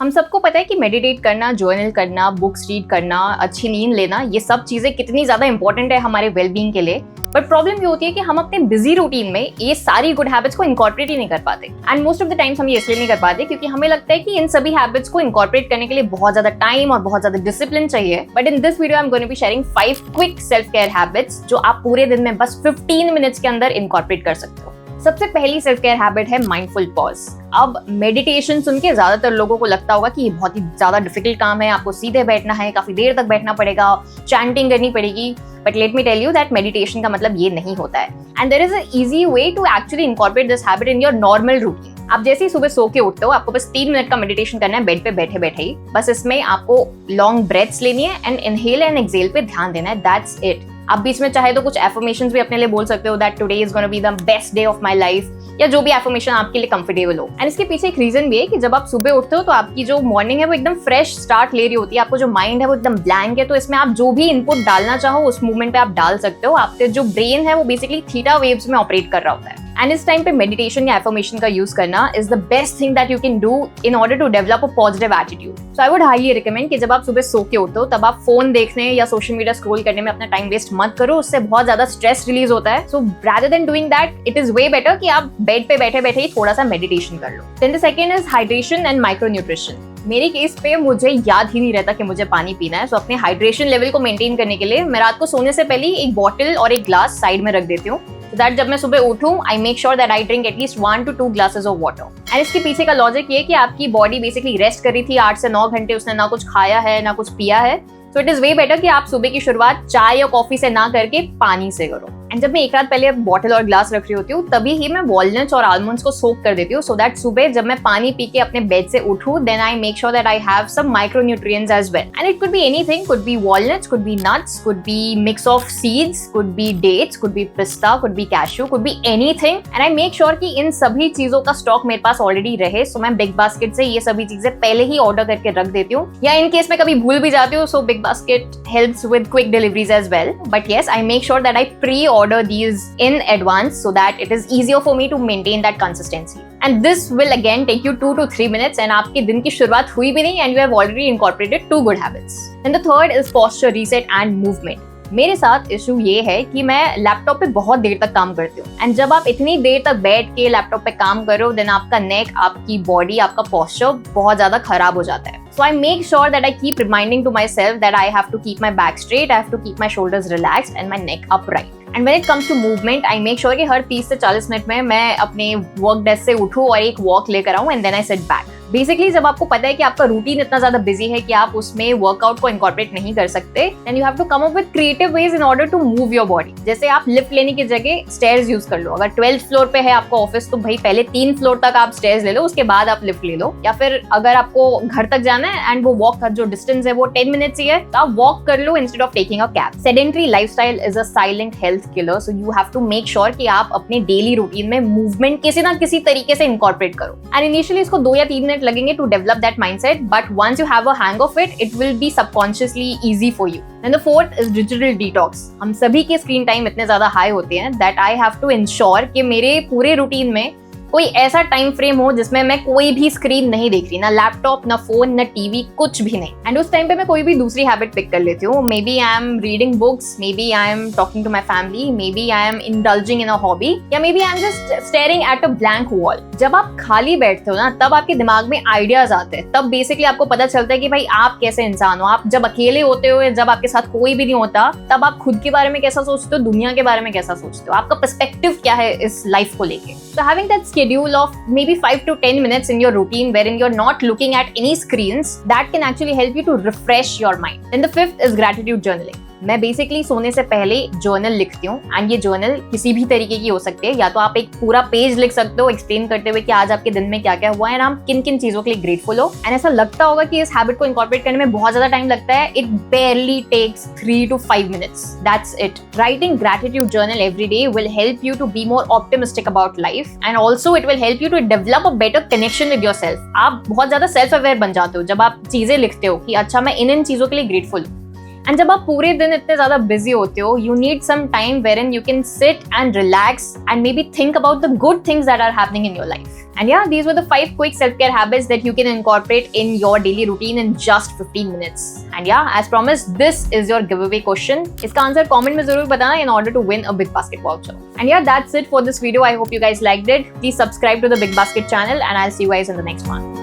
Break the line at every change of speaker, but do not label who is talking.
हम सबको पता है कि मेडिटेट करना, जर्नल करना, बुक्स रीड करना, अच्छी नींद लेना, ये सब चीजें कितनी ज्यादा इंपॉर्टेंट है हमारे वेलबींग के लिए। बट प्रॉब्लम ये होती है कि हम अपने बिजी रूटीन में ये सारी गुड हैबिट्स को इनकॉर्पोरेट ही नहीं कर पाते। And most of the times हम ये इसलिए नहीं कर पाते क्योंकि हमें लगता है कि इन सभी हैबिट्स को इनकॉर्पोरेट करने के लिए बहुत ज्यादा टाइम और बहुत ज्यादा डिसिप्लिन चाहिए। But in this video I am going to be sharing 5 quick self care habits जो आप पूरे दिन में बस 15 मिनट्स के अंदर इनकॉर्पोरेट कर सकते हो। सबसे पहली सेल्फ केयर हैबिट है माइंडफुल पॉज। अब मेडिटेशन सुन के ज्यादातर लोगों को लगता होगा कि ये बहुत ही ज्यादा डिफिकल्ट काम है, आपको सीधे बैठना है, काफी देर तक बैठना पड़ेगा, चैंटिंग करनी पड़ेगी। But let me tell you that meditation का मतलब ये नहीं होता है। And there is a easy way to actually incorporate this habit in your normal routine. आप जैसे ही सुबह सो के उठते हो, आपको बस 3 मिनट का मेडिटेशन करना है बेड पे बैठे बैठे ही। बस इसमें आपको लॉन्ग ब्रेथ्स लेनी है एंड इनहेल एंड एक्सहेल पे ध्यान देना है। That's it. आप बीच में चाहे तो कुछ एफर्मेशंस भी अपने लिए बोल सकते हो, that today is gonna be the best day of my life, या जो भी एफर्मेशन आपके लिए कंफर्टेबल हो। एंड इसके पीछे एक रीजन भी है कि जब आप सुबह उठते हो तो आपकी जो मॉर्निंग है वो एकदम फ्रेश स्टार्ट ले रही होती है, आपको जो माइंड है वो एकदम ब्लैंक है, तो इसमें आप जो भी इनपुट डालना चाहो उस मूवमेंट पे आप डाल सकते हो। आपके जो ब्रेन है वो बेसिकली थीटा वेव्स में ऑपरेट कर रहा होता है। एंड इस टाइम पे मेडिटेशन या एफर्मेशन का यूज करना is the best thing that you can do in order to develop a positive attitude. So I would highly recommend कि जब आप सुबह सो के उठो तब आप फोन देखने या सोशल मीडिया स्क्रॉल करने में अपना टाइम वेस्ट मत करो, उससे बहुत ज्यादा स्ट्रेस रिलीज होता है। So rather than doing that, it is way better कि आप बेड पे बैठे बैठे ही थोड़ा सा मेडिटेशन कर लो। Then the second is hydration and micro nutrition. मेरे केस पे मुझे याद ही नहीं रहता कि मुझे पानी पीना है, सो अपने हाइड्रेशन लेवल को मेंटेन करने के लिए मैं रात को सोने से पहले एक बॉटल और एक ग्लास साइड में रख देती हूँ, so that जब मैं सुबह उठूं I make sure that I drink at least 1 to 2 glasses of water. And इसके पीछे का लॉजिक ये कि आपकी बॉडी बेसिकली रेस्ट कर रही थी 8 से 9 घंटे, उसने ना कुछ खाया है ना कुछ पिया है, so it is way better कि आप सुबह की शुरुआत चाय या कॉफी से ना करके पानी से करो। एंड जब मैं एक रात पहले बॉटल और ग्लास रख रही होती हूँ तभी ही मैं वॉलनट्स और आलमंड्स को सोक कर देती हूँ, सो दैट सुबह जब मैं पानी पी के अपने बेड से उठूं then I make sure that I have some micro nutrients as well. And it could be anything, could be walnuts, could be nuts, could be mix of seeds, could be dates, could be pista, could be cashew, could be anything. And I make sure कि इन सभी चीजों का stock मेरे पास already रहे, सो मैं big basket से ये सभी चीजें पहले ही ऑर्डर करके रख देती हूँ, या इन केस में कभी भूल भी जाती हूँ, so big basket helps with quick deliveries as well. But yes, I make sure that I pre-order these in advance so that it is easier for me to maintain that consistency. And this will again take you 2 to 3 minutes and आपके दिन की शुरुआत हुई भी नहीं and you have already incorporated 2 good habits. And the third is posture reset and movement. मेरे साथ issue ये है कि मैं लैपटॉप पे बहुत देर तक काम करती हूँ, एंड जब आप इतनी देर तक बैठ के लैपटॉप पे काम करो देन आपका नेक, आपकी बॉडी, आपका पोस्चर बहुत ज्यादा खराब हो जाता है। So I make sure that I keep reminding to myself that I have to keep my back straight, I have to keep my shoulders relaxed and my neck upright. And when it comes to movement, I make sure कि हर 30 से 40 minute में मैं अपने work desk से उठूं और एक walk लेकर आऊं and then I sit back. Basically जब आपको पता है कि आपका रूटीन इतना ज्यादा बिजी है कि आप उसमें वर्कआउट को इनकॉर्पोरेट नहीं कर सकते, then you have to come up with creative ways in order to move your body. जैसे आप लिफ्ट लेने की जगह स्टेयर्स यूज कर लो। अगर 12th फ्लोर पे है आपका ऑफिस तो भाई पहले 3 फ्लोर तक आप स्टेयर्स ले लो, उसके बाद आप लिफ्ट ले लो। या फिर अगर आपको घर तक जाना है एंड वो वॉक का जो डिस्टेंस है वो 10 मिनट्स ही है तो आप वॉक कर लो instead of taking a cab. Sedentary lifestyle is a silent health killer, so you have to make sure कि आप अपने डेली रूटीन में मूवमेंट किसी ना किसी तरीके से इनकॉर्पोरेट करो। एंड इनिशियली इसको 2 या 3 मिनट लगेंगे to develop that mindset, but once you have a hang of it, it will be subconsciously easy for you. And the fourth is digital detox. हम सभी के स्क्रीन टाइम इतने ज्यादा high होते हैं that I have to ensure कि मेरे पूरे रूटीन में कोई ऐसा टाइम फ्रेम हो जिसमें मैं कोई भी स्क्रीन नहीं देख रही, ना लैपटॉप, ना फोन, ना टीवी, कुछ भी नहीं। एंड उस टाइम पे मैं कोई भी दूसरी हैबिट पिक कर लेती हूँ। Maybe I am reading books, maybe I am talking to my family, maybe I am indulging in a hobby, या maybe I am just staring at a blank wall. जब आप खाली बैठते हो ना तब आपके दिमाग में आइडियाज आते हैं, तब बेसिकली आपको पता चलता है कि भाई आप कैसे इंसान हो। आप जब अकेले होते हो, जब आपके साथ कोई भी नहीं होता, तब आप खुद के बारे में कैसा सोचते हो, दुनिया के बारे में कैसा सोचते हो, आपका पर्सपेक्टिव क्या है इस लाइफ को लेके। So having that schedule of maybe 5 to 10 minutes in your routine wherein you're not looking at any screens, that can actually help you to refresh your mind. Then the fifth is gratitude journaling. मैं basically सोने से पहले journal लिखती हूँ, and ये journal किसी भी तरीके की हो सकती है। या तो आप एक पूरा पेज लिख सकते हो एक्सप्लेन करते हुए कि आज आपके दिन में क्या क्या हुआ है, आप किन किन चीजों के लिए ग्रेटफुल हो। एंड ऐसा लगता होगा कि इस हैबिट को इनकॉर्पोरेट करने में बहुत ज्यादा टाइम लगता है। It barely takes 3 to 5 minutes. That's it. Writing gratitude journal every day will help you to be more optimistic about life, and also it will help you to develop a better connection with yourself. आप बहुत ज्यादा self aware बन जाते हो जब आप चीजें लिखते हो कि अच्छा मैं इन चीजों के लिए ग्रेटफुल हूँ। एंड जब आप पूरे दिन इतने ज्यादा बिजी होते हो, you need some time wherein you can sit and relax and maybe think about the good things that are happening in your life. And yeah, these were the 5 quick self-care habits that you can incorporate in your daily routine in just 15 minutes. And yeah, as promised, this is your giveaway question. इसका answer comment में जरूर बताना in order to win a Big Basket voucher. And yeah, that's it for this video. I hope you guys liked it. Please subscribe to the Big Basket channel and I'll see you guys in the next one.